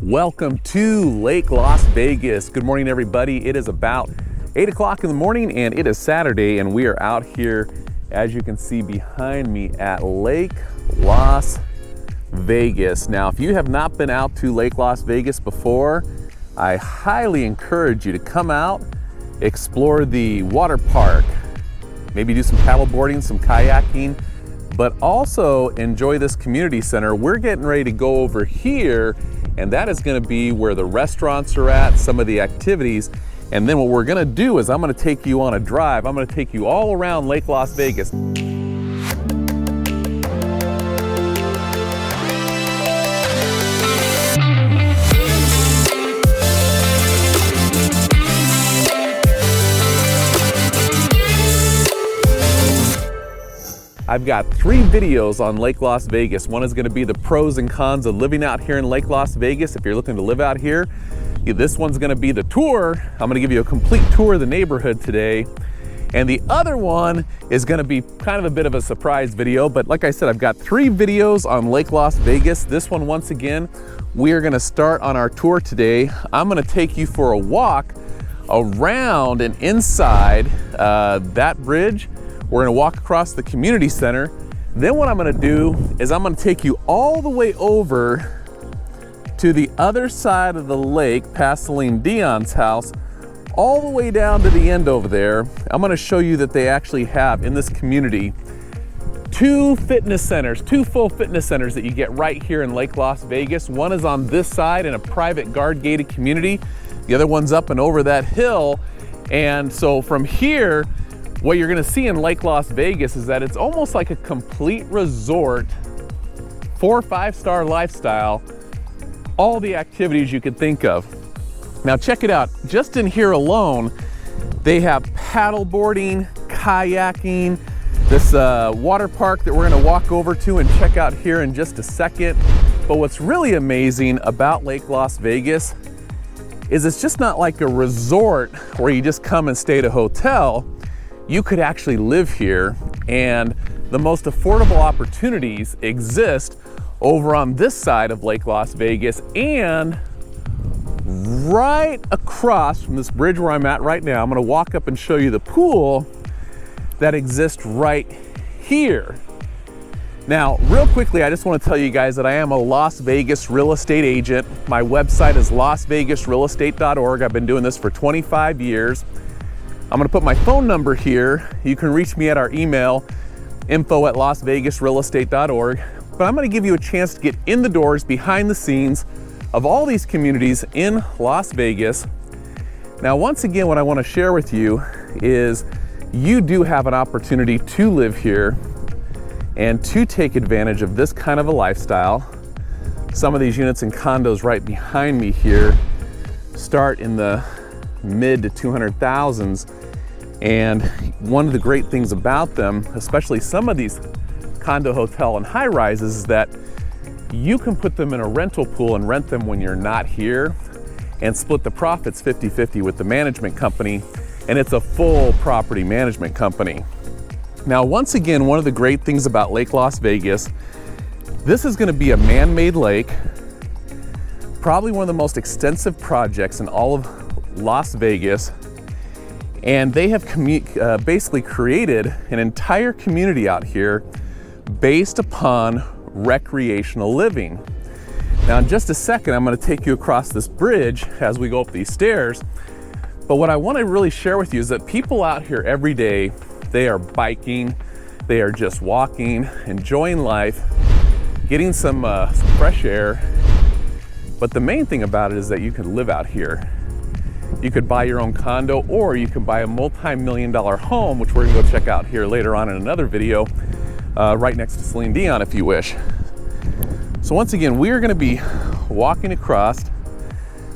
Welcome to Lake Las Vegas. Good morning, everybody. It is about 8 o'clock in the morning and it is Saturday, and we are out here, as you can see behind me, at Lake Las Vegas. Now, if you have not been out to Lake Las Vegas before, I highly encourage you to come out, explore the water park, maybe do some paddle boarding, some kayaking, but also enjoy this community center. We're getting ready to go over here, and that is going to be where the restaurants are at, some of the activities. And then what we're going to do is I'm going to take you on a drive. I'm going to take you all around Lake Las Vegas. I've got 3 videos on Lake Las Vegas. One is going to be the pros and cons of living out here in Lake Las Vegas. If you're looking to live out here, this one's going to be the tour. I'm going to give you a complete tour of the neighborhood today. And the other one is going to be kind of a bit of a surprise video. But like I said, I've got 3 videos on Lake Las Vegas. This one, once again, we are going to start on our tour today. I'm going to take you for a walk around and inside that bridge. We're gonna walk across the community center. Then what I'm gonna do is I'm gonna take you all the way over to the other side of the lake, past Celine Dion's house, all the way down to the end over there. I'm gonna show you that they actually have in this community 2 fitness centers, 2 full fitness centers that you get right here in Lake Las Vegas. One is on this side in a private guard-gated community. The other one's up and over that hill. And so from here, what you're gonna see in Lake Las Vegas is that it's almost like a complete resort, 4 or 5-star lifestyle, all the activities you could think of. Now check it out, just in here alone, they have paddle boarding, kayaking, this water park that we're gonna walk over to and check out here in just a second. But what's really amazing about Lake Las Vegas is it's just not like a resort where you just come and stay at a hotel. You could actually live here, and the most affordable opportunities exist over on this side of Lake Las Vegas, and right across from this bridge where I'm at right now. I'm gonna walk up and show you the pool that exists right here. Now, real quickly, I just want to tell you guys that I am a Las Vegas real estate agent. My website is LasVegasRealEstate.org. I've been doing this for 25 years. I'm gonna put my phone number here. You can reach me at our email, info@LasVegasRealEstate.org. But I'm gonna give you a chance to get in the doors, behind the scenes of all these communities in Las Vegas. Now, once again, what I wanna share with you is you do have an opportunity to live here and to take advantage of this kind of a lifestyle. Some of these units and condos right behind me here start in the mid to 200,000s. And one of the great things about them, especially some of these condo, hotel, and high rises, is that you can put them in a rental pool and rent them when you're not here and split the profits 50-50 with the management company. And it's a full property management company. Now, once again, one of the great things about Lake Las Vegas, this is gonna be a man-made lake, probably one of the most extensive projects in all of Las Vegas, and they have basically created an entire community out here based upon recreational living. Now, in just a second, I'm going to take you across this bridge as we go up these stairs. But what I want to really share with you is that people out here every day, they are biking, they are just walking, enjoying life, getting some fresh air. But the main thing about it is that you can live out here. You could buy your own condo, or you can buy a multi-million-dollar home, which we're gonna go check out here later on in another video, right next to Celine Dion if you wish. So once again, we are gonna be walking across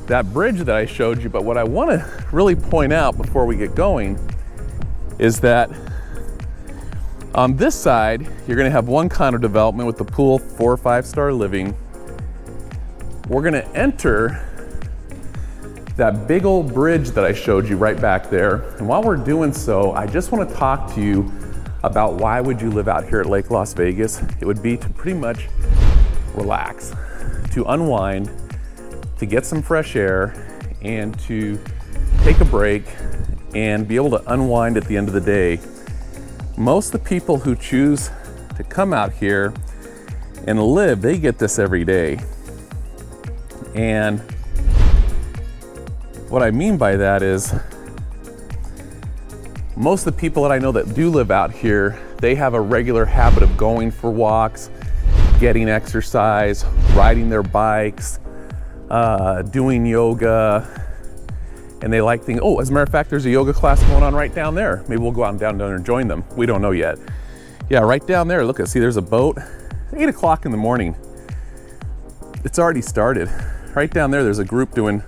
that bridge that I showed you, but what I wanna really point out before we get going is that on this side, you're gonna have one condo development with the pool, 4 or 5-star living. We're gonna enter that big old bridge that I showed you right back there. And while we're doing so, I just want to talk to you about why would you live out here at Lake Las Vegas. It would be to pretty much relax, to unwind, to get some fresh air and to take a break and be able to unwind at the end of the day. Most of the people who choose to come out here and live, they get this every day. And what I mean by that is, most of the people that I know that do live out here, they have a regular habit of going for walks, getting exercise, riding their bikes, doing yoga, and they like things. Oh, as a matter of fact, there's a yoga class going on right down there. Maybe we'll go out and down there and join them. We don't know yet. Yeah, right down there, look, see there's a boat. 8 o'clock in the morning. It's already started. Right down there, there's a group doing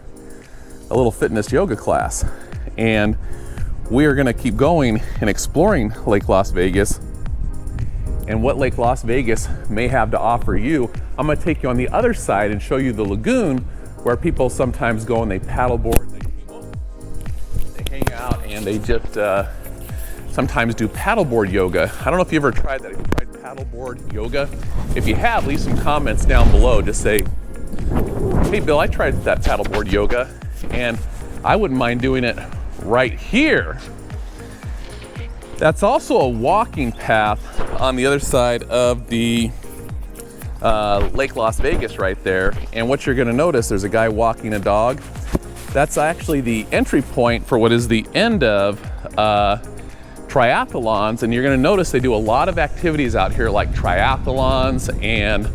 a little fitness yoga class. And we are gonna keep going and exploring Lake Las Vegas and what Lake Las Vegas may have to offer you. I'm gonna take you on the other side and show you the lagoon where people sometimes go and they paddleboard, they hang out, and they just sometimes do paddleboard yoga. I don't know if you ever tried that. Have you tried paddleboard yoga? If you have, leave some comments down below. Just say, hey Bill, I tried that paddleboard yoga and I wouldn't mind doing it right here. That's also a walking path on the other side of the Lake Las Vegas right there. And what you're gonna notice, there's a guy walking a dog. That's actually the entry point for what is the end of triathlons. And you're gonna notice they do a lot of activities out here like triathlons and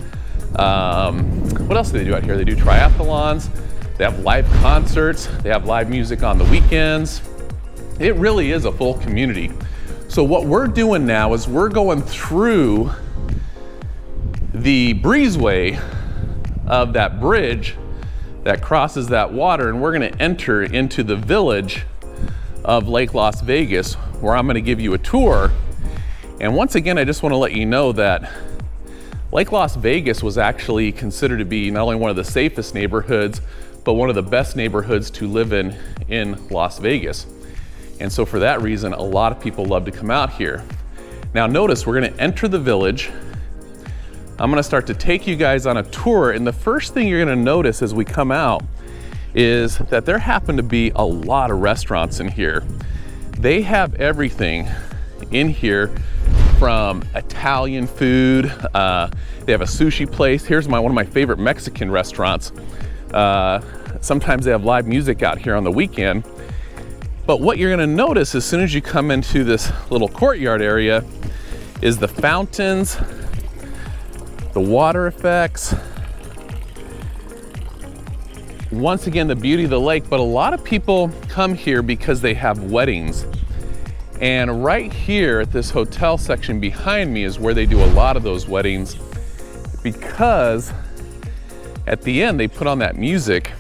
what else do they do out here? They do triathlons, they have live concerts, they have live music on the weekends. It really is a full community. So what we're doing now is we're going through the breezeway of that bridge that crosses that water, and we're gonna enter into the village of Lake Las Vegas, where I'm gonna give you a tour. And once again, I just wanna let you know that Lake Las Vegas was actually considered to be not only one of the safest neighborhoods, but one of the best neighborhoods to live in Las Vegas. And so for that reason, a lot of people love to come out here. Now notice, we're gonna enter the village. I'm gonna start to take you guys on a tour, and the first thing you're gonna notice as we come out is that there happen to be a lot of restaurants in here. They have everything in here from Italian food. They have a sushi place. Here's one of my favorite Mexican restaurants. Sometimes they have live music out here on the weekend. But what you're gonna notice as soon as you come into this little courtyard area is the fountains, the water effects. Once again, the beauty of the lake, but a lot of people come here because they have weddings. And right here at this hotel section behind me is where they do a lot of those weddings, because at the end they put on that music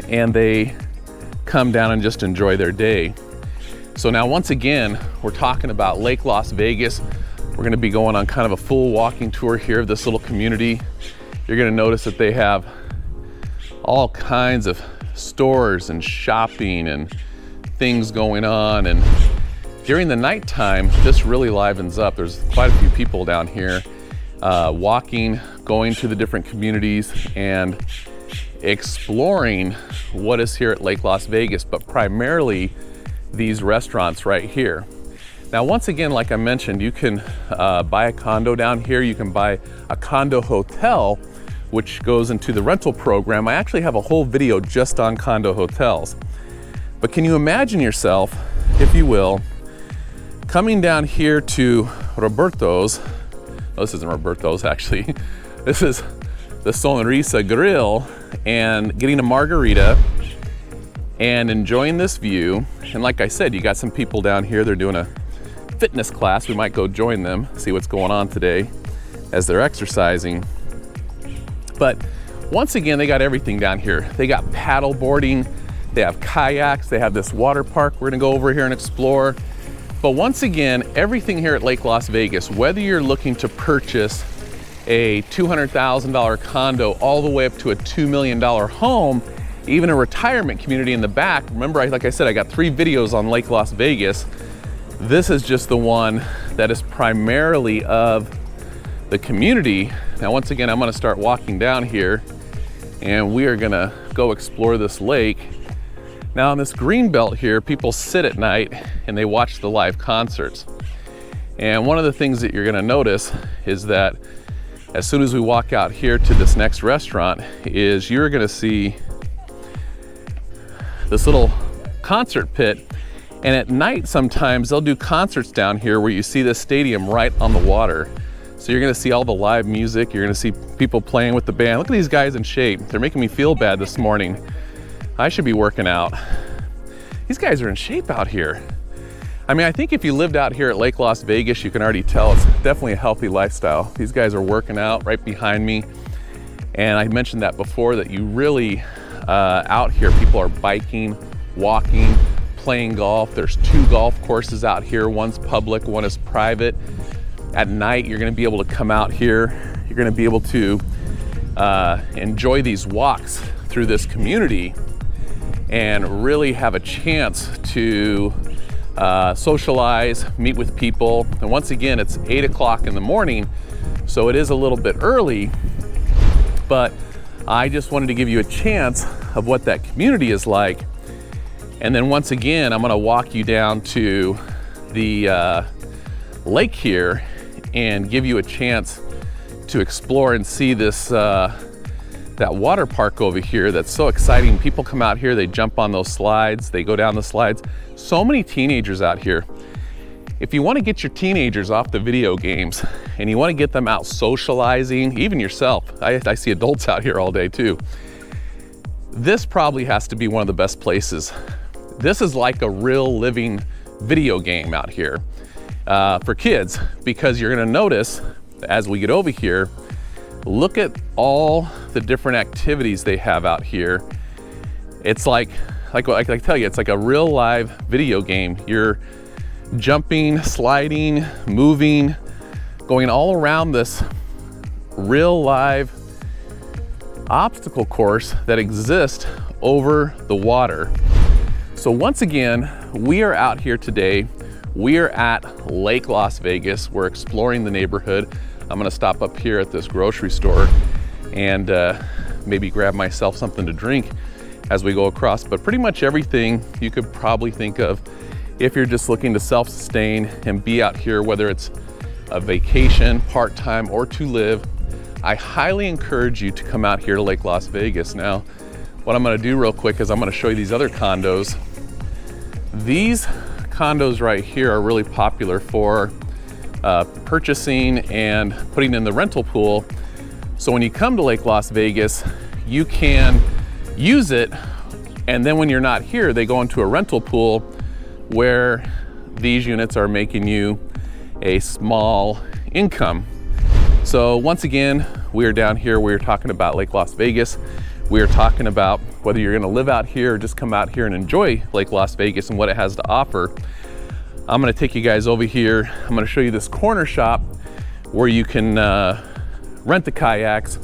and they come down and just enjoy their day. So now once again, we're talking about Lake Las Vegas. We're gonna be going on kind of a full walking tour here of this little community. You're gonna notice that they have all kinds of stores and shopping and things going on. And during the nighttime, this really livens up. There's quite a few people down here walking, going to the different communities and exploring what is here at Lake Las Vegas, but primarily these restaurants right here. Now, once again, like I mentioned, you can buy a condo down here. You can buy a condo hotel, which goes into the rental program. I actually have a whole video just on condo hotels. But can you imagine yourself, if you will, coming down here to Roberto's? Oh, this isn't Roberto's actually. This is the Sonrisa Grill, and getting a margarita and enjoying this view. And like I said, you got some people down here, they're doing a fitness class. We might go join them, see what's going on today as they're exercising. But once again, they got everything down here. They got paddle boarding, they have kayaks, they have this water park we're gonna go over here and explore. But once again, everything here at Lake Las Vegas, whether you're looking to purchase a $200,000 condo all the way up to a $2 million home, even a retirement community in the back. Remember, like I said, I got 3 videos on Lake Las Vegas. This is just the one that is primarily of the community. Now, once again, I'm gonna start walking down here and we are gonna go explore this lake. Now on this green belt here, people sit at night and they watch the live concerts. And one of the things that you're gonna notice is that as soon as we walk out here to this next restaurant is you're gonna see this little concert pit. And at night sometimes they'll do concerts down here where you see this stadium right on the water. So you're gonna see all the live music, you're gonna see people playing with the band. Look at these guys in shape. They're making me feel bad this morning. I should be working out. These guys are in shape out here. I mean, I think if you lived out here at Lake Las Vegas, you can already tell it's definitely a healthy lifestyle. These guys are working out right behind me. And I mentioned that before, that you really, out here, people are biking, walking, playing golf. There's 2 golf courses out here. One's public, one is private. At night, you're gonna be able to come out here. You're gonna be able to enjoy these walks through this community and really have a chance to socialize, meet with people. And once again, it's 8 o'clock in the morning, so it is a little bit early, but I just wanted to give you a chance of what that community is like. And then once again, I'm gonna walk you down to the lake here and give you a chance to explore and see this that water park over here that's so exciting. People come out here, they jump on those slides, they go down the slides. So many teenagers out here. If you want to get your teenagers off the video games and you want to get them out socializing, even yourself, I see adults out here all day too, this probably has to be one of the best places. This is like a real living video game out here for kids, because you're gonna notice as we get over here, look at all the different activities they have out here. It's like I tell you, it's like a real live video game. You're jumping, sliding, moving, going all around this real live obstacle course that exists over the water. So once again, we are out here today. We are at Lake Las Vegas. We're exploring the neighborhood. I'm gonna stop up here at this grocery store and maybe grab myself something to drink as we go across. But pretty much everything you could probably think of if you're just looking to self-sustain and be out here, whether it's a vacation, part-time, or to live, I highly encourage you to come out here to Lake Las Vegas. Now, what I'm gonna do real quick is I'm gonna show you these other condos. These condos right here are really popular for purchasing and putting in the rental pool. So when you come to Lake Las Vegas, you can use it, and then when you're not here, they go into a rental pool where these units are making you a small income. So once again, we are down here, we're talking about Lake Las Vegas. We are talking about whether you're gonna live out here or just come out here and enjoy Lake Las Vegas and what it has to offer. I'm gonna take you guys over here. I'm gonna show you this corner shop where you can rent the kayaks,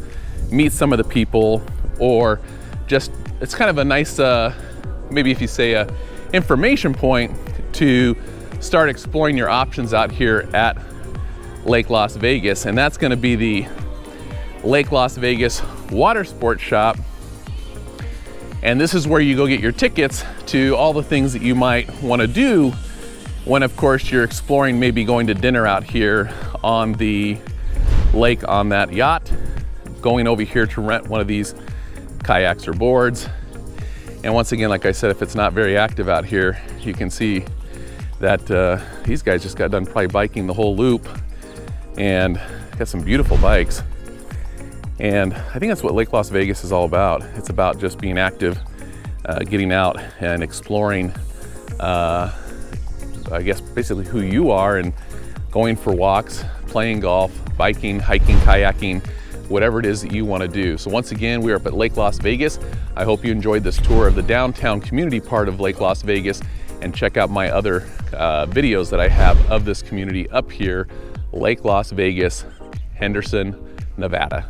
meet some of the people, or just, it's kind of a nice, maybe if you say a information point to start exploring your options out here at Lake Las Vegas. And that's gonna be the Lake Las Vegas Water Sports Shop. And this is where you go get your tickets to all the things that you might wanna do when, of course, you're exploring, maybe going to dinner out here on the lake on that yacht, going over here to rent one of these kayaks or boards. And once again, like I said, if it's not very active out here, you can see that these guys just got done probably biking the whole loop and got some beautiful bikes. And I think that's what Lake Las Vegas is all about. It's about just being active, getting out and exploring, I guess basically who you are, and going for walks, playing golf, biking, hiking, kayaking, whatever it is that you want to do. So once again, we are up at Lake Las Vegas. I hope you enjoyed this tour of the downtown community part of Lake Las Vegas, and check out my other videos that I have of this community up here, Lake Las Vegas, Henderson, Nevada.